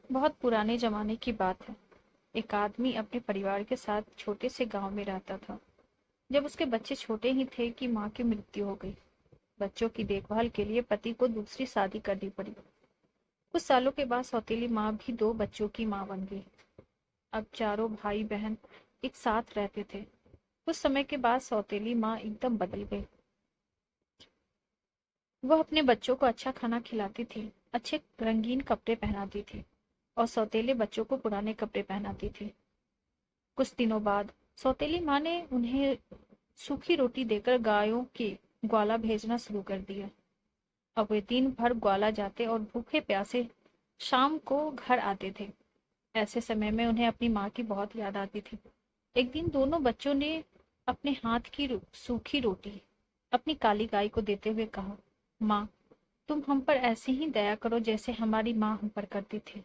बहुत पुराने जमाने की बात है। एक आदमी अपने परिवार के साथ छोटे से गांव में रहता था। जब उसके बच्चे छोटे ही थे कि माँ की मृत्यु हो गई। बच्चों की देखभाल के लिए पति को दूसरी शादी करनी पड़ी। कुछ सालों के बाद सौतेली माँ भी दो बच्चों की माँ बन गई। अब चारों भाई बहन एक साथ रहते थे। कुछ समय के बाद सौतेली माँ एकदम बदल गई। वह अपने बच्चों को अच्छा खाना खिलाती थी, अच्छे रंगीन कपड़े पहनाती थी और सौतेले बच्चों को पुराने कपड़े पहनाती थी। कुछ दिनों बाद सौतेली माँ ने उन्हें सूखी रोटी देकर गायों के ग्वाला भेजना शुरू कर दिया। अब वे दिन भर ग्वाला जाते और भूखे प्यासे शाम को घर आते थे। ऐसे समय में उन्हें अपनी माँ की बहुत याद आती थी। एक दिन दोनों बच्चों ने अपने हाथ की सूखी रोटी अपनी काली गाय को देते हुए कहा, माँ, तुम हम पर ऐसे ही दया करो जैसे हमारी माँ हम पर करती थी।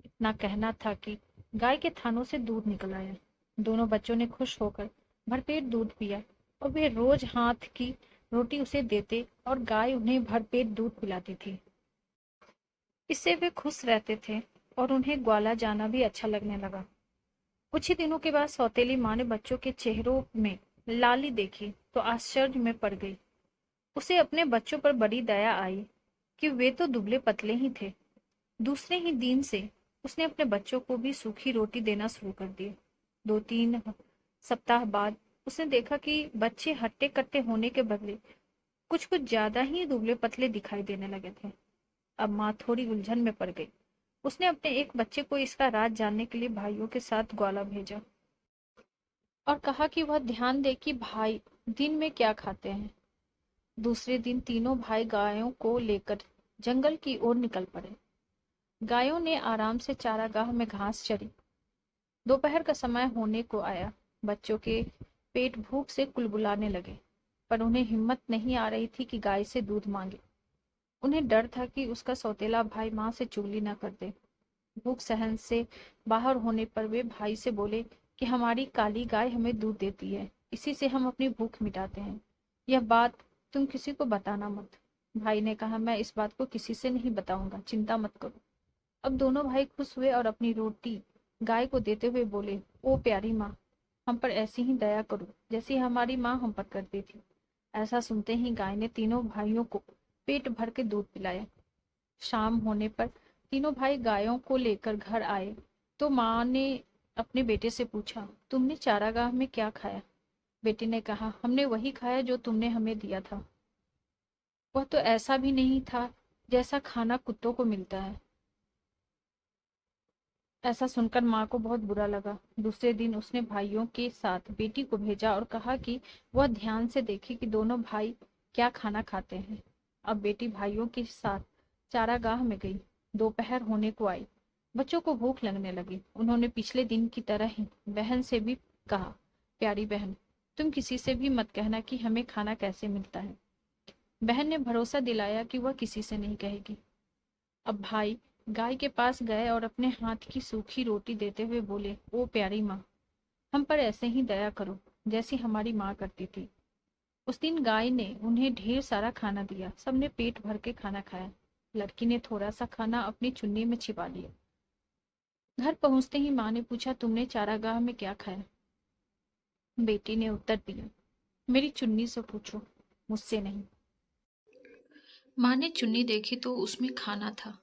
इतना कहना था कि गाय के थानों से दूध निकल आया। दोनों बच्चों ने खुश होकर भरपेट दूध पिया और वे रोज हाथ की रोटी उसे देते और गाय उन्हें भरपेट दूध पिलाती थी। इससे वे खुश रहते थे और उन्हें ग्वाला जाना भी अच्छा लगने लगा। कुछ ही दिनों के बाद सौतेली माँ ने बच्चों के चेहरों में लाली देखी तो आश्चर्य में पड़ गई। उसे अपने बच्चों पर बड़ी दया आई कि वे तो दुबले पतले ही थे। दूसरे ही दिन से उसने अपने बच्चों को भी सूखी रोटी देना शुरू कर दिया। 2-3 सप्ताह बाद उसने देखा कि बच्चे हट्टे कट्टे होने के बदले कुछ कुछ ज्यादा ही दुबले पतले दिखाई देने लगे थे। अब माँ थोड़ी उलझन में पड़ गई। उसने अपने एक बच्चे को इसका राज जानने के लिए भाइयों के साथ ग्वाला भेजा और कहा कि वह ध्यान दे कि भाई दिन में क्या खाते हैं। दूसरे दिन तीनों भाई गायों को लेकर जंगल की ओर निकल पड़े। गायों ने आराम से चारागाह में घास चरी। दोपहर का समय होने को आया। बच्चों के पेट भूख से कुलबुलाने लगे, पर उन्हें हिम्मत नहीं आ रही थी कि गाय से दूध मांगे। उन्हें डर था कि उसका सौतेला भाई माँ से चुगली न कर दे। भूख सहन से बाहर होने पर वे भाई से बोले कि हमारी काली गाय हमें दूध देती है, इसी से हम अपनी भूख मिटाते हैं। यह बात तुम किसी को बताना मत। भाई ने कहा, मैं इस बात को किसी से नहीं बताऊंगा, चिंता मत करो। अब दोनों भाई खुश हुए और अपनी रोटी गाय को देते हुए बोले, ओ प्यारी माँ, हम पर ऐसी ही दया करो जैसी हमारी माँ हम पर करती थी। ऐसा सुनते ही गाय ने तीनों भाइयों को पेट भर के दूध पिलाया। शाम होने पर तीनों भाई गायों को लेकर घर आए तो माँ ने अपने बेटे से पूछा, तुमने चारागाह में क्या खाया? बेटे ने कहा, हमने वही खाया जो तुमने हमें दिया था। वह तो ऐसा भी नहीं था जैसा खाना कुत्तों को मिलता है। ऐसा सुनकर माँ को बहुत बुरा लगा। दूसरे दिन उसने भाइयों के साथ बेटी को भेजा और कहा कि वह ध्यान से देखे कि दोनों भाई क्या खाना खाते हैं। अब बेटी भाइयों के साथ चारागाह में गई। दोपहर होने को आई। बच्चों को भूख लगने लगी। उन्होंने पिछले दिन की तरह ही बहन से भी कहा, प्यारी बहन, तुम किसी से भी मत कहना कि हमें खाना कैसे मिलता है। बहन ने भरोसा दिलाया कि वह किसी से नहीं कहेगी। अब भाई गाय के पास गए और अपने हाथ की सूखी रोटी देते हुए बोले, ओ प्यारी माँ, हम पर ऐसे ही दया करो जैसी हमारी माँ करती थी। उस दिन गाय ने उन्हें ढेर सारा खाना दिया। सबने पेट भर के खाना खाया। लड़की ने थोड़ा सा खाना अपनी चुन्नी में छिपा लिया। घर पहुंचते ही माँ ने पूछा, तुमने चारागाह में क्या खाया? बेटी ने उत्तर दिया, मेरी चुन्नी से पूछो, मुझसे नहीं। माँ ने चुन्नी देखी तो उसमें खाना था।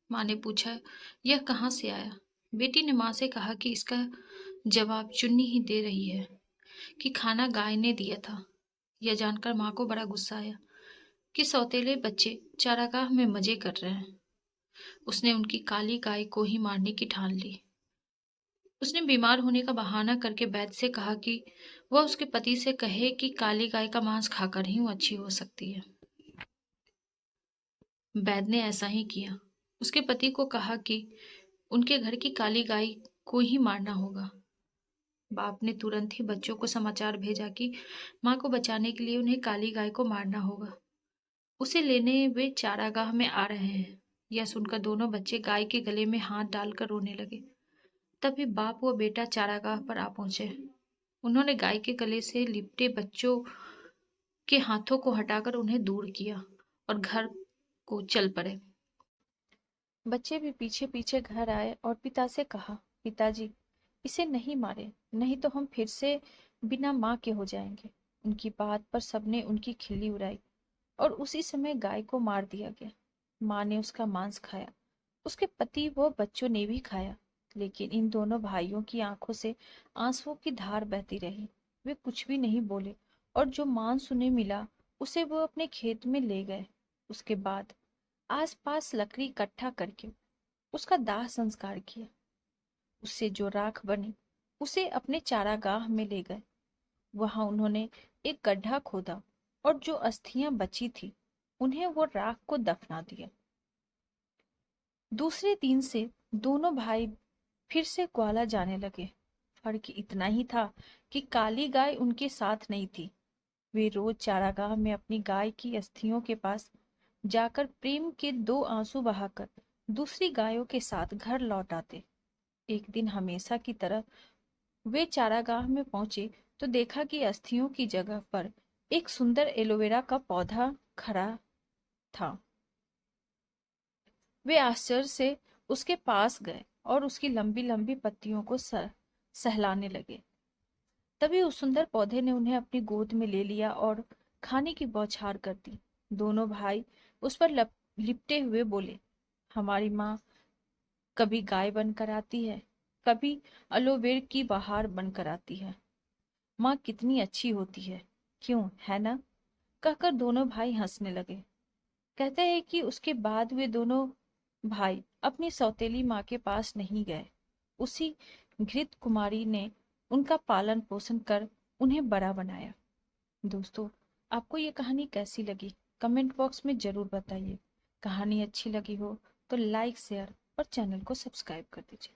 माँ ने पूछा, यह कहाँ से आया? बेटी ने माँ से कहा कि इसका जवाब चुन्नी ही दे रही है कि खाना गाय ने दिया था। यह जानकर माँ को बड़ा गुस्सा आया कि सौतेले बच्चे चारागाह में मजे कर रहे हैं। उसने उनकी काली गाय को ही मारने की ठान ली। उसने बीमार होने का बहाना करके वैद्य से कहा कि वह उसके पति से कहे कि काली गाय का मांस खाकर ही वो अच्छी हो सकती है। वैद्य ने ऐसा ही किया। उसके पति को कहा कि उनके घर की काली गाय को ही मारना होगा। बाप ने तुरंत ही बच्चों को समाचार भेजा कि माँ को बचाने के लिए उन्हें काली गाय को मारना होगा। उसे लेने वे चारागाह में आ रहे हैं। यह सुनकर दोनों बच्चे गाय के गले में हाथ डालकर रोने लगे। तभी बाप व बेटा चारागाह पर आ पहुंचे। उन्होंने गाय के गले से लिपटे बच्चों के हाथों को हटाकर उन्हें दूर किया और घर को चल पड़े। बच्चे भी पीछे पीछे घर आए और पिता से कहा, पिताजी, इसे नहीं मारे, नहीं तो हम फिर से बिना माँ के हो जाएंगे। उनकी बात पर सबने उनकी खिल्ली उड़ाई और उसी समय गाय को मार दिया गया। माँ ने उसका मांस खाया, उसके पति व बच्चों ने भी खाया, लेकिन इन दोनों भाइयों की आंखों से आंसुओं की धार बहती रही। वे कुछ भी नहीं बोले और जो मांस उन्हें मिला उसे वो अपने खेत में ले गए। उसके बाद आसपास लकड़ी इकट्ठा करके उसका दाह संस्कार किया। उससे जो राख बनी उसे अपने चारागाह में ले गए। वहां उन्होंने एक गड्ढा खोदा और जो अस्थियां बची थी उन्हें वो राख को दफना दिया। दूसरे दिन से दोनों भाई फिर से ग्वाला जाने लगे। फर्क इतना ही था कि काली गाय उनके साथ नहीं थी। वे रोज चारागाह में अपनी गाय की अस्थियों के पास जाकर प्रेम के दो आंसू बहाकर दूसरी गायों के साथ घर लौट आते। एक दिन हमेशा की तरह वे चारागाह में पहुंचे तो देखा कि अस्थियों की जगह पर एक सुंदर एलोवेरा का पौधा खड़ा था। वे आश्चर्य से उसके पास गए और उसकी लंबी लंबी पत्तियों को सहलाने लगे। तभी उस सुंदर पौधे ने उन्हें अपनी गोद में ले लिया और खाने की बौछार कर दी। दोनों भाई उस पर लिपटे हुए बोले, हमारी माँ कभी गाय बनकर आती है, कभी एलोवेरा की बहार बनकर आती है। माँ कितनी अच्छी होती है, क्यों है ना? कहकर दोनों भाई हंसने लगे। कहते हैं कि उसके बाद वे दोनों भाई अपनी सौतेली माँ के पास नहीं गए। उसी घृत कुमारी ने उनका पालन पोषण कर उन्हें बड़ा बनाया। दोस्तों, आपको ये कहानी कैसी लगी? कमेंट बॉक्स में जरूर बताइए। कहानी अच्छी लगी हो तो लाइक, शेयर और चैनल को सब्सक्राइब कर दीजिए।